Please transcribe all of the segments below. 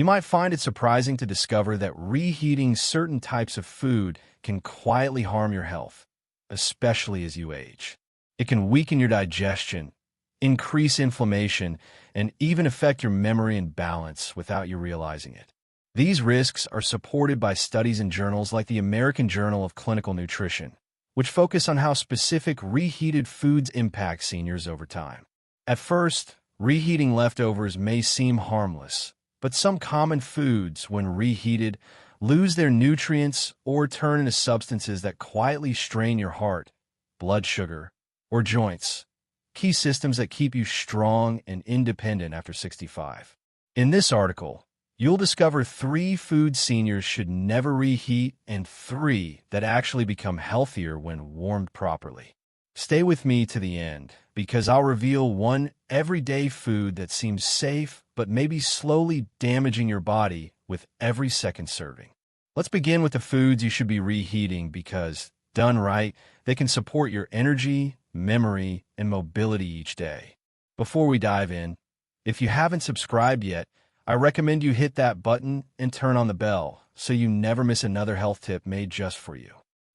You might find it surprising to discover that reheating certain types of food can quietly harm your health, especially as you age. It can weaken your digestion, increase inflammation, and even affect your memory and balance without you realizing it. These risks are supported by studies in journals like the American Journal of Clinical Nutrition, which focus on how specific reheated foods impact seniors over time. At first, reheating leftovers may seem harmless, but some common foods, when reheated, lose their nutrients or turn into substances that quietly strain your heart, blood sugar, or joints, key systems that keep you strong and independent after 65. In this article, you'll discover 3 foods seniors should never reheat and 3 that actually become healthier when warmed properly. Stay with me to the end, because I'll reveal one everyday food that seems safe but may be slowly damaging your body with every second serving. Let's begin with the foods you should be reheating because, done right, they can support your energy, memory, and mobility each day. Before we dive in, if you haven't subscribed yet, I recommend you hit that button and turn on the bell so you never miss another health tip made just for you.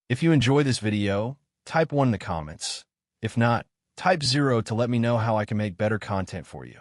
If you enjoy this video, type 1 in the comments. If not, type 0 to let me know how I can make better content for you.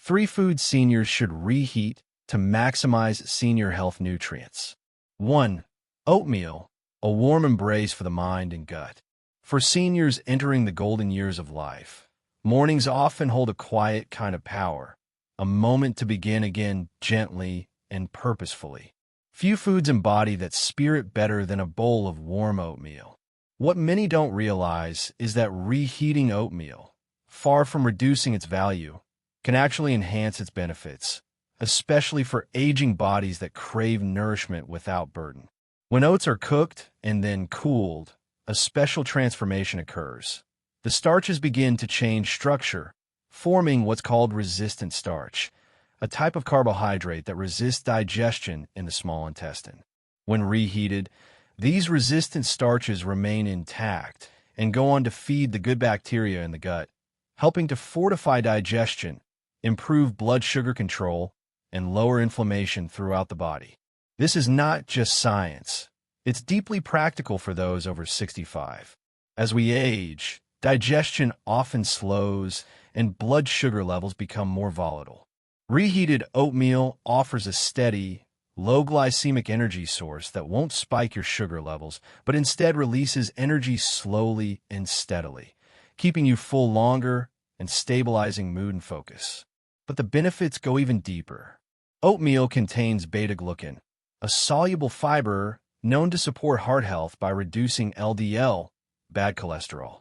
3 foods seniors should reheat to maximize senior health nutrients. 1. Oatmeal, a warm embrace for the mind and gut. For seniors entering the golden years of life, mornings often hold a quiet kind of power, a moment to begin again gently and purposefully. Few foods embody that spirit better than a bowl of warm oatmeal. What many don't realize is that reheating oatmeal, far from reducing its value, can actually enhance its benefits, especially for aging bodies that crave nourishment without burden. When oats are cooked and then cooled, a special transformation occurs. The starches begin to change structure, forming what's called resistant starch, a type of carbohydrate that resists digestion in the small intestine. When reheated, these resistant starches remain intact and go on to feed the good bacteria in the gut, helping to fortify digestion, improve blood sugar control, and lower inflammation throughout the body. This is not just science. It's deeply practical for those over 65. As we age, digestion often slows and blood sugar levels become more volatile. Reheated oatmeal offers a steady, low glycemic energy source that won't spike your sugar levels, but instead releases energy slowly and steadily, keeping you full longer and stabilizing mood and focus. But the benefits go even deeper. Oatmeal contains beta-glucan, a soluble fiber known to support heart health by reducing LDL, bad cholesterol.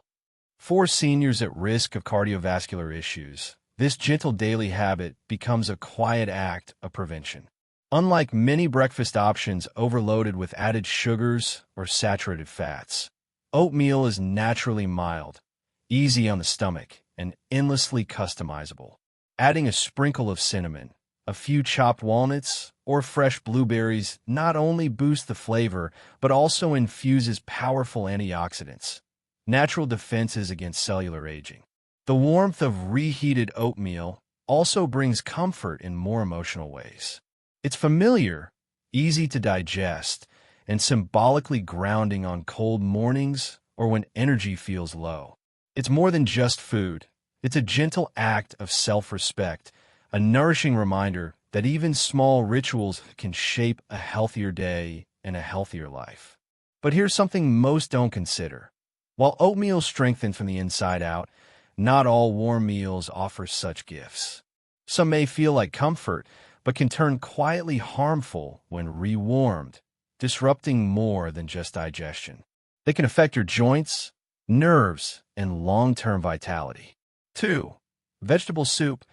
For seniors at risk of cardiovascular issues, this gentle daily habit becomes a quiet act of prevention. Unlike many breakfast options overloaded with added sugars or saturated fats, oatmeal is naturally mild, easy on the stomach, and endlessly customizable. Adding a sprinkle of cinnamon, a few chopped walnuts, or fresh blueberries not only boosts the flavor, but also infuses powerful antioxidants, natural defenses against cellular aging. The warmth of reheated oatmeal also brings comfort in more emotional ways. It's familiar, easy to digest, and symbolically grounding on cold mornings or when energy feels low. It's more than just food. It's a gentle act of self-respect, a nourishing reminder that even small rituals can shape a healthier day and a healthier life. But here's something most don't consider. While oatmeal strengthens from the inside out, not all warm meals offer such gifts. Some may feel like comfort, but can turn quietly harmful when rewarmed, disrupting more than just digestion. They can affect your joints, nerves, and long-term vitality. 2. Vegetable soup,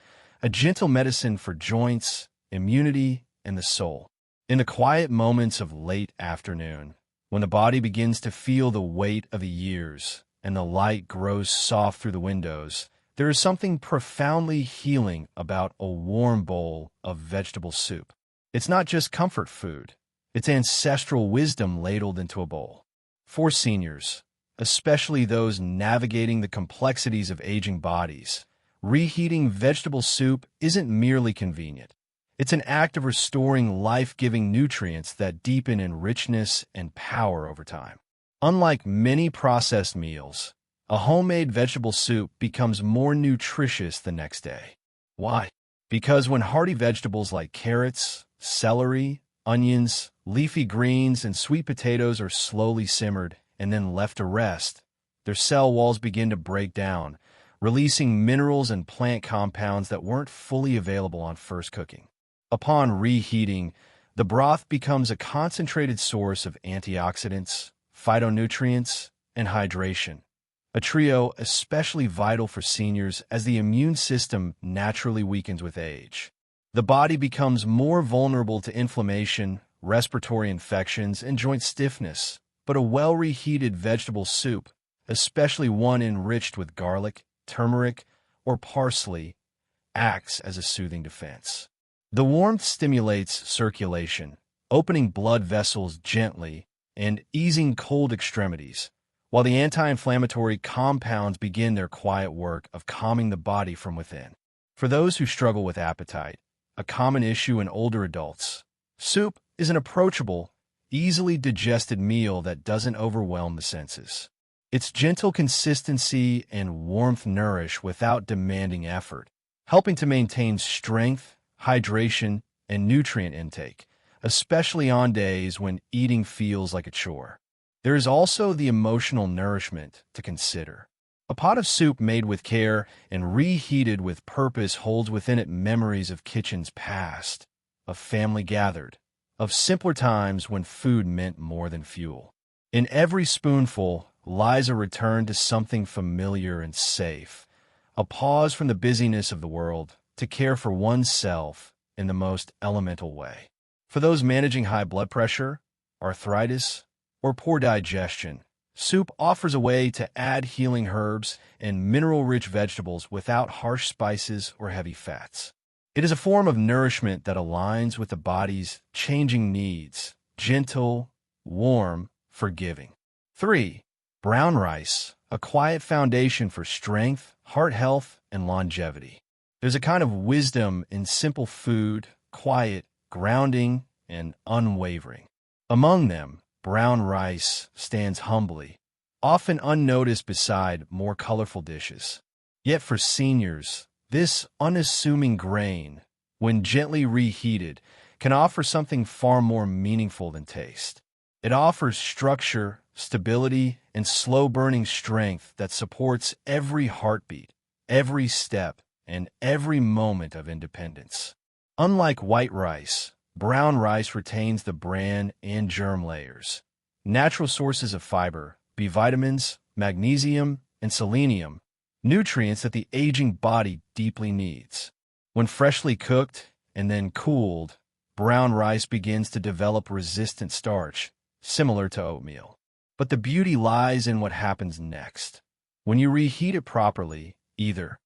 a gentle medicine for joints, immunity, and the soul. In the quiet moments of late afternoon, when the body begins to feel the weight of the years and the light grows soft through the windows, there is something profoundly healing about a warm bowl of vegetable soup. It's not just comfort food. It's ancestral wisdom ladled into a bowl. For seniors, especially those navigating the complexities of aging bodies, reheating vegetable soup isn't merely convenient. It's an act of restoring life-giving nutrients that deepen in richness and power over time. Unlike many processed meals, a homemade vegetable soup becomes more nutritious the next day. Why? Because when hearty vegetables like carrots, celery, onions, leafy greens, and sweet potatoes are slowly simmered and then left to rest, their cell walls begin to break down, releasing minerals and plant compounds that weren't fully available on first cooking. Upon reheating, the broth becomes a concentrated source of antioxidants, phytonutrients, and hydration, a trio especially vital for seniors as the immune system naturally weakens with age. The body becomes more vulnerable to inflammation, respiratory infections, and joint stiffness, but a well-reheated vegetable soup, especially one enriched with garlic, turmeric, or parsley, acts as a soothing defense. The warmth stimulates circulation, opening blood vessels gently and easing cold extremities, while the anti-inflammatory compounds begin their quiet work of calming the body from within. For those who struggle with appetite, a common issue in older adults, soup is an approachable, easily digested meal that doesn't overwhelm the senses. Its gentle consistency and warmth nourish without demanding effort, helping to maintain strength, hydration, and nutrient intake, especially on days when eating feels like a chore. There is also the emotional nourishment to consider. A pot of soup made with care and reheated with purpose holds within it memories of kitchens past, of family gathered, of simpler times when food meant more than fuel. In every spoonful lies a return to something familiar and safe, a pause from the busyness of the world to care for oneself in the most elemental way. For those managing high blood pressure, arthritis, or poor digestion, soup offers a way to add healing herbs and mineral-rich vegetables without harsh spices or heavy fats. It is a form of nourishment that aligns with the body's changing needs, gentle, warm, forgiving. 3. Brown rice, a quiet foundation for strength, heart health, and longevity. There's a kind of wisdom in simple food, quiet, grounding, and unwavering. Among them, brown rice stands humbly, often unnoticed beside more colorful dishes. Yet for seniors, this unassuming grain, when gently reheated, can offer something far more meaningful than taste. It offers structure, stability, and slow-burning strength that supports every heartbeat, every step, and every moment of independence. Unlike white rice, brown rice retains the bran and germ layers, natural sources of fiber, B vitamins, magnesium, and selenium, nutrients that the aging body deeply needs. When freshly cooked and then cooled, brown rice begins to develop resistant starch, similar to oatmeal. But the beauty lies in what happens next. When you reheat it properly, either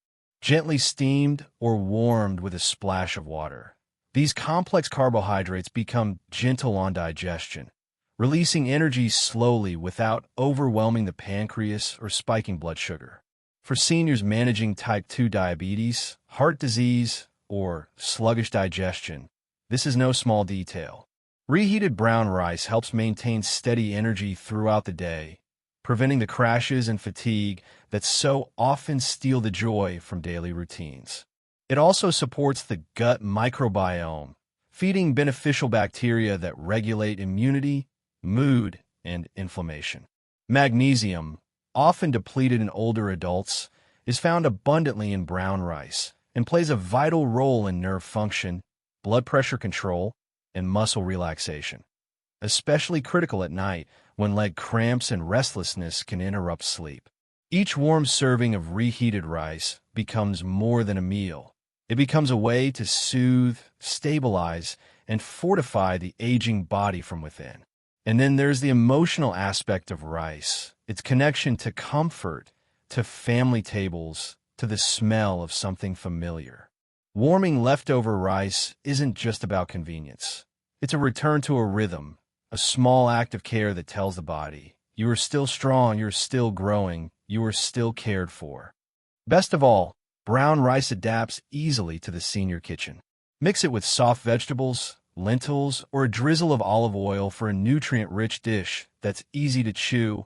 gently steamed or warmed with a splash of water, these complex carbohydrates become gentle on digestion, releasing energy slowly without overwhelming the pancreas or spiking blood sugar. For seniors managing type 2 diabetes, heart disease, or sluggish digestion, this is no small detail. Reheated brown rice helps maintain steady energy throughout the day, preventing the crashes and fatigue that so often steal the joy from daily routines. It also supports the gut microbiome, feeding beneficial bacteria that regulate immunity, mood, and inflammation. Magnesium, often depleted in older adults, is found abundantly in brown rice and plays a vital role in nerve function, blood pressure control, and muscle relaxation, especially critical at night when leg cramps and restlessness can interrupt sleep. Each warm serving of reheated rice becomes more than a meal. It becomes a way to soothe, stabilize, and fortify the aging body from within. And then there's the emotional aspect of rice, its connection to comfort, to family tables, to the smell of something familiar. Warming leftover rice isn't just about convenience. It's a return to a rhythm, a small act of care that tells the body, you are still strong, you're still growing, you are still cared for. Best of all, brown rice adapts easily to the senior kitchen. Mix it with soft vegetables, lentils, or a drizzle of olive oil for a nutrient-rich dish that's easy to chew,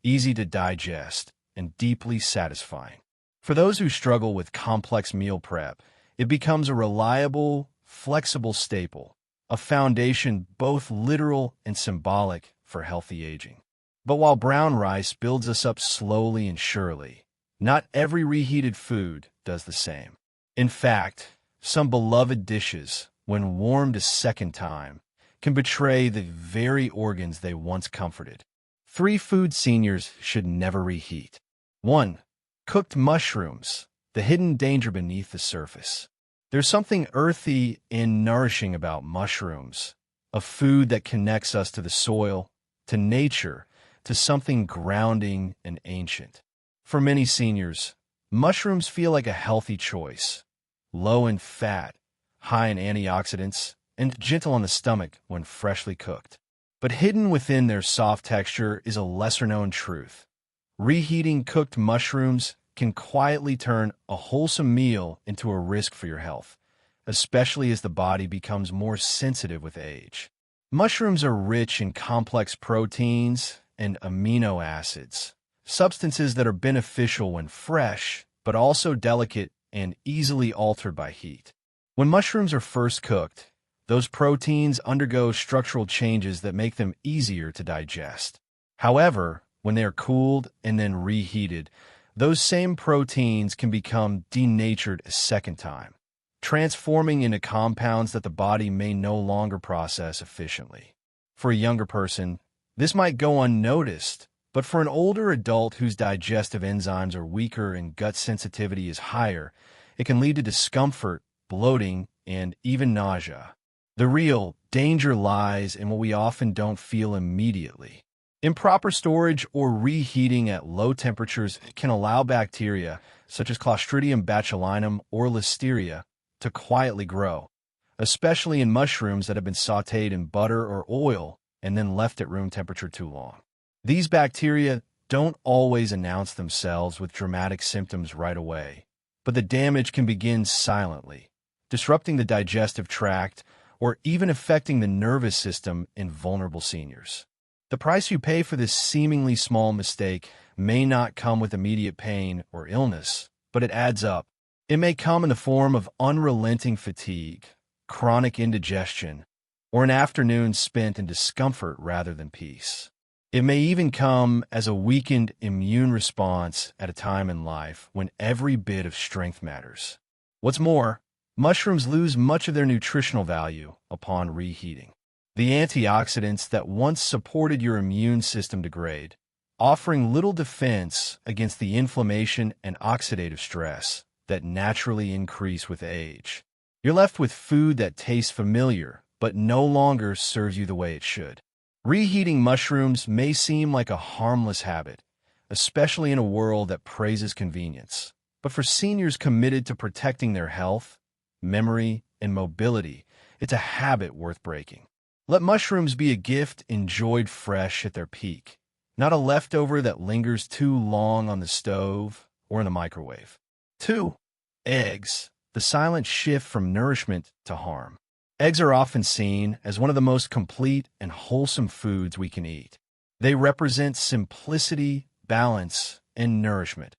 easy to digest, and deeply satisfying. For those who struggle with complex meal prep, it becomes a reliable, flexible staple, a foundation both literal and symbolic for healthy aging. But while brown rice builds us up slowly and surely, not every reheated food does the same. In fact, some beloved dishes, when warmed a second time, can betray the very organs they once comforted. 3 foods seniors should never reheat. 1. Cooked mushrooms, the hidden danger beneath the surface. There's something earthy and nourishing about mushrooms, a food that connects us to the soil, to nature, to something grounding and ancient. For many seniors, mushrooms feel like a healthy choice, low in fat, high in antioxidants, and gentle on the stomach when freshly cooked. But hidden within their soft texture is a lesser-known truth. Reheating cooked mushrooms can quietly turn a wholesome meal into a risk for your health, especially as the body becomes more sensitive with age. Mushrooms are rich in complex proteins and amino acids, substances that are beneficial when fresh, but also delicate and easily altered by heat. When mushrooms are first cooked, those proteins undergo structural changes that make them easier to digest. However, when they are cooled and then reheated, those same proteins can become denatured a second time, transforming into compounds that the body may no longer process efficiently. For a younger person, this might go unnoticed, but for an older adult whose digestive enzymes are weaker and gut sensitivity is higher, it can lead to discomfort, bloating, and even nausea. The real danger lies in what we often don't feel immediately. Improper storage or reheating at low temperatures can allow bacteria, such as Clostridium botulinum or Listeria, to quietly grow, especially in mushrooms that have been sautéed in butter or oil and then left at room temperature too long. These bacteria don't always announce themselves with dramatic symptoms right away, but the damage can begin silently, disrupting the digestive tract or even affecting the nervous system in vulnerable seniors. The price you pay for this seemingly small mistake may not come with immediate pain or illness, but it adds up. It may come in the form of unrelenting fatigue, chronic indigestion, or an afternoon spent in discomfort rather than peace. It may even come as a weakened immune response at a time in life when every bit of strength matters. What's more, mushrooms lose much of their nutritional value upon reheating. The antioxidants that once supported your immune system degrade, offering little defense against the inflammation and oxidative stress that naturally increase with age. You're left with food that tastes familiar, but no longer serves you the way it should. Reheating mushrooms may seem like a harmless habit, especially in a world that praises convenience. But for seniors committed to protecting their health, memory, and mobility, it's a habit worth breaking. Let mushrooms be a gift enjoyed fresh at their peak, not a leftover that lingers too long on the stove or in the microwave. 2. Eggs, the silent shift from nourishment to harm. Eggs are often seen as one of the most complete and wholesome foods we can eat. They represent simplicity, balance, and nourishment,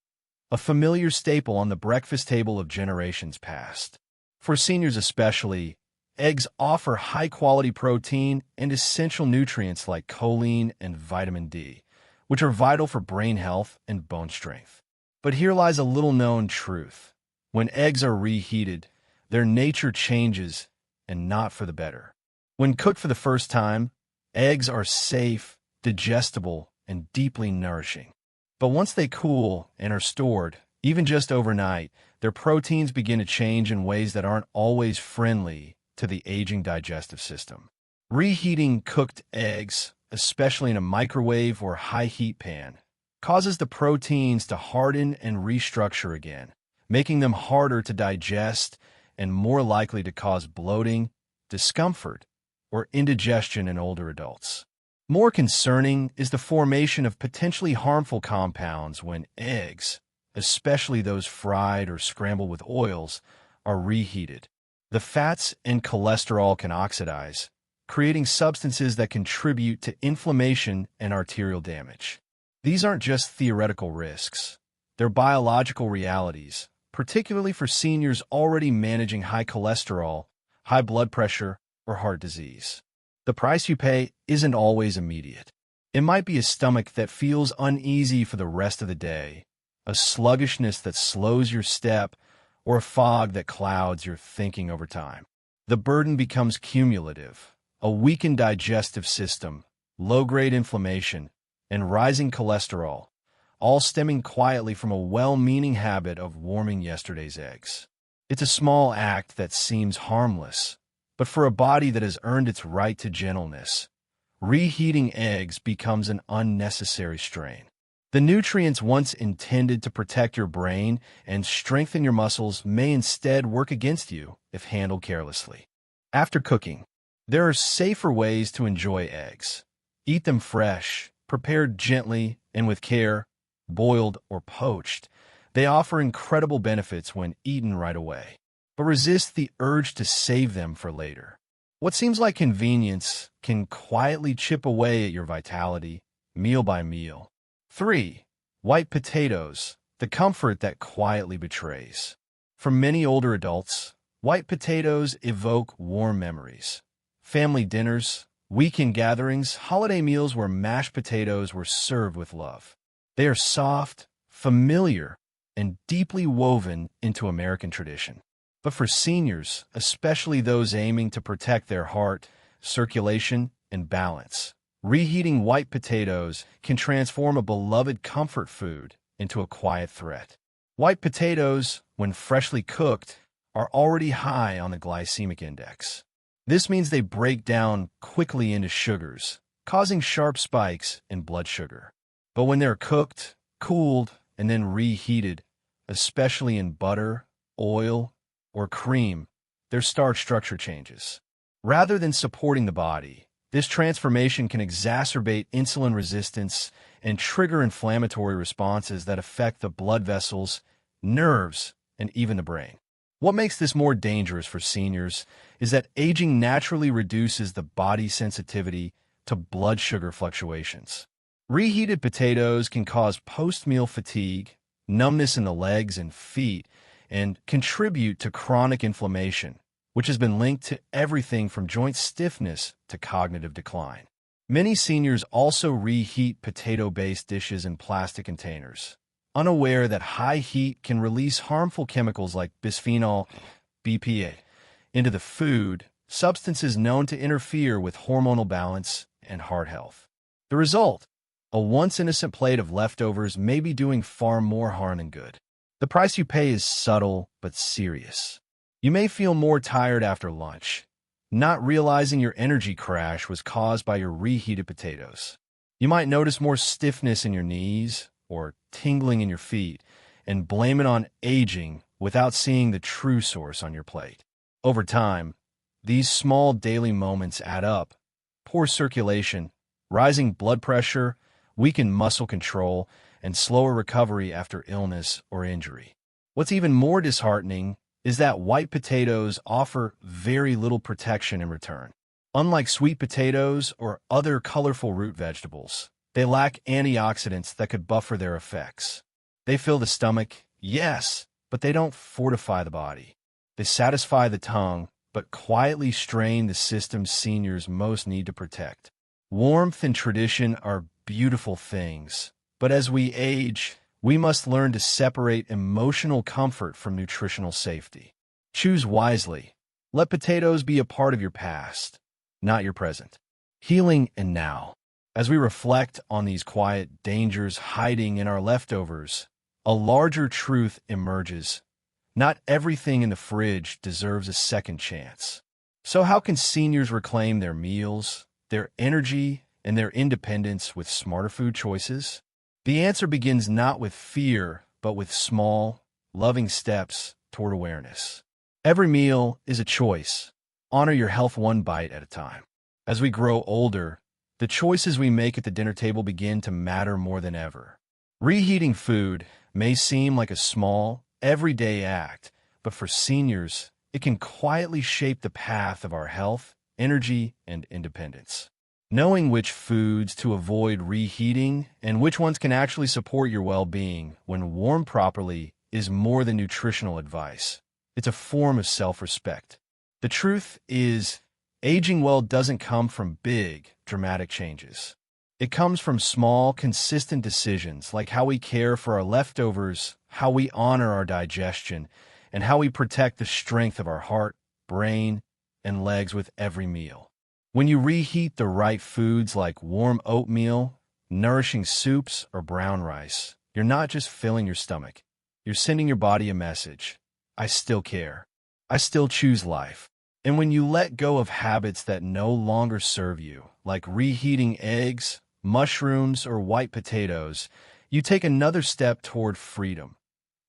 a familiar staple on the breakfast table of generations past. For seniors especially, eggs offer high-quality protein and essential nutrients like choline and vitamin D, which are vital for brain health and bone strength. But here lies a little-known truth. When eggs are reheated, their nature changes, and not for the better. When cooked for the first time, eggs are safe, digestible, and deeply nourishing. But once they cool and are stored, even just overnight, their proteins begin to change in ways that aren't always friendly to the aging digestive system. Reheating cooked eggs, especially in a microwave or high-heat pan, causes the proteins to harden and restructure again, making them harder to digest and more likely to cause bloating, discomfort, or indigestion in older adults. More concerning is the formation of potentially harmful compounds when eggs, especially those fried or scrambled with oils, are reheated. The fats and cholesterol can oxidize, creating substances that contribute to inflammation and arterial damage. These aren't just theoretical risks. They're biological realities, particularly for seniors already managing high cholesterol, high blood pressure, or heart disease. The price you pay isn't always immediate. It might be a stomach that feels uneasy for the rest of the day, a sluggishness that slows your step, or a fog that clouds your thinking over time. The burden becomes cumulative. A weakened digestive system, low-grade inflammation, and rising cholesterol, all stemming quietly from a well-meaning habit of warming yesterday's eggs. It's a small act that seems harmless, but for a body that has earned its right to gentleness, reheating eggs becomes an unnecessary strain. The nutrients once intended to protect your brain and strengthen your muscles may instead work against you if handled carelessly. After cooking, there are safer ways to enjoy eggs. Eat them fresh, prepared gently and with care, boiled or poached. They offer incredible benefits when eaten right away. But resist the urge to save them for later. What seems like convenience can quietly chip away at your vitality, meal by meal. 3. White potatoes, the comfort that quietly betrays. For many older adults, white potatoes evoke warm memories. Family dinners, weekend gatherings, holiday meals where mashed potatoes were served with love. They are soft, familiar, and deeply woven into American tradition. But for seniors, especially those aiming to protect their heart, circulation, and balance, reheating white potatoes can transform a beloved comfort food into a quiet threat. White potatoes, when freshly cooked, are already high on the glycemic index. This means they break down quickly into sugars, causing sharp spikes in blood sugar. But when they're cooked, cooled, and then reheated, especially in butter, oil, or cream, their starch structure changes. Rather than supporting the body, this transformation can exacerbate insulin resistance and trigger inflammatory responses that affect the blood vessels, nerves, and even the brain. What makes this more dangerous for seniors is that aging naturally reduces the body's sensitivity to blood sugar fluctuations. Reheated potatoes can cause post-meal fatigue, numbness in the legs and feet, and contribute to chronic inflammation, which has been linked to everything from joint stiffness to cognitive decline. Many seniors also reheat potato-based dishes in plastic containers, unaware that high heat can release harmful chemicals like bisphenol BPA into the food, substances known to interfere with hormonal balance and heart health. The result, a once innocent plate of leftovers may be doing far more harm than good. The price you pay is subtle but serious. You may feel more tired after lunch, not realizing your energy crash was caused by your reheated potatoes. You might notice more stiffness in your knees or tingling in your feet and blame it on aging without seeing the true source on your plate. Over time, these small daily moments add up. Poor circulation, rising blood pressure, weakened muscle control, and slower recovery after illness or injury. What's even more disheartening is that white potatoes offer very little protection in return. Unlike sweet potatoes or other colorful root vegetables, they lack antioxidants that could buffer their effects. They fill the stomach, yes, but they don't fortify the body. They satisfy the tongue, but quietly strain the systems seniors most need to protect. Warmth and tradition are beautiful things, but as we age, we must learn to separate emotional comfort from nutritional safety. Choose wisely. Let potatoes be a part of your past, not your present. Healing and now. As we reflect on these quiet dangers hiding in our leftovers, a larger truth emerges. Not everything in the fridge deserves a second chance. So how can seniors reclaim their meals, their energy, and their independence with smarter food choices? The answer begins not with fear, but with small, loving steps toward awareness. Every meal is a choice. Honor your health one bite at a time. As we grow older, the choices we make at the dinner table begin to matter more than ever. Reheating food may seem like a small, everyday act, but for seniors, it can quietly shape the path of our health, energy, and independence. Knowing which foods to avoid reheating and which ones can actually support your well-being when warmed properly is more than nutritional advice. It's a form of self-respect. The truth is, aging well doesn't come from big, dramatic changes. It comes from small, consistent decisions like how we care for our leftovers, how we honor our digestion, and how we protect the strength of our heart, brain, and legs with every meal. When you reheat the right foods like warm oatmeal, nourishing soups, or brown rice, you're not just filling your stomach. You're sending your body a message. I still care. I still choose life. And when you let go of habits that no longer serve you, like reheating eggs, mushrooms, or white potatoes, you take another step toward freedom.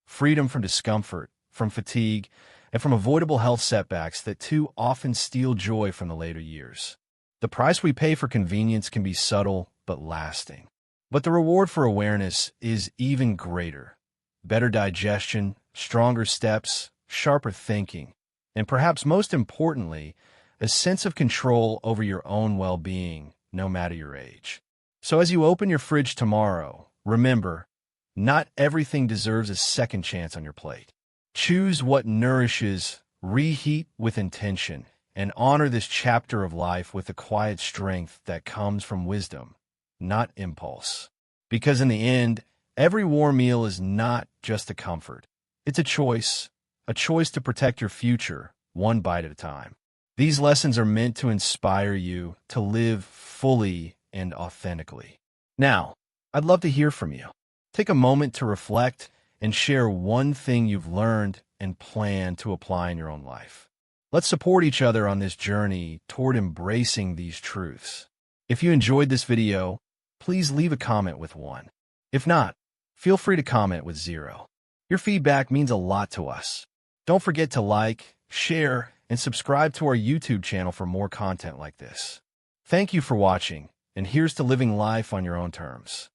Freedom from discomfort, from fatigue, and from avoidable health setbacks that too often steal joy from the later years. The price we pay for convenience can be subtle but lasting. But the reward for awareness is even greater. Better digestion, stronger steps, sharper thinking, and perhaps most importantly, a sense of control over your own well-being, no matter your age. So as you open your fridge tomorrow, remember, not everything deserves a second chance on your plate. Choose what nourishes, reheat with intention, and honor this chapter of life with the quiet strength that comes from wisdom, not impulse. Because in the end, every warm meal is not just a comfort. It's a choice to protect your future, one bite at a time. These lessons are meant to inspire you to live fully and authentically. Now, I'd love to hear from you. Take a moment to reflect and share one thing you've learned and plan to apply in your own life. Let's support each other on this journey toward embracing these truths. If you enjoyed this video, please leave a comment with 1. If not, feel free to comment with 0. Your feedback means a lot to us. Don't forget to like, share, and subscribe to our YouTube channel for more content like this. Thank you for watching, and here's to living life on your own terms.